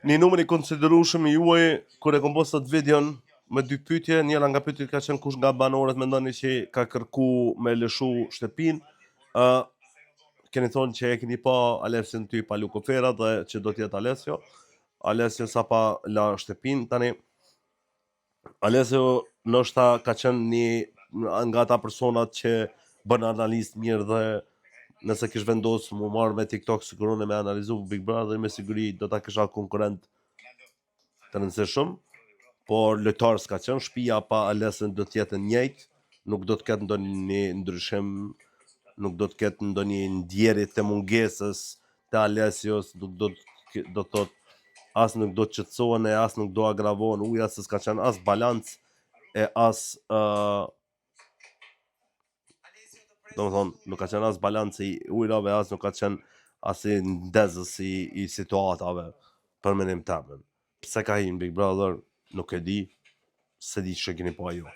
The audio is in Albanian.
Një numër i konsiderueshëm i juaj kur e kom post atë videon me dy pyetje, njëra nga pyetjet ka qenë kush nga banorët mendoni që ka kërku me lëshu shtëpinë. Keni thonë që e keni pa Alesin ty pa Lukofera dhe që do t'jetë Alessio. Alessio sa pa la shtëpinë tani. Alessio ndoshta ka qenë një nga ata personat që bën analizë mirë dhe nëse kish vendosur mu marrë me TikTok sigurisht me analizu Big Brother me siguri do ta kisha konkurrent të rëndësishëm, por lojtar s'ka qenë, shtëpia pa Alesin do t'jetë njëjtë, nuk do të ketë ndonjë ndryshim, nuk do të ketë ndonjë ndjerje të mungesës të Alesios, do thot as nuk do të qetësohen e as nuk do agravohen uja se s'ka qenë as balancë e as nuk ka qenë as balancë i ujrave, as nuk ka qenë as i ndezës i situatave për menim temën. Pse ka hinë Big Brother, nuk e di, se di që keni pa ju.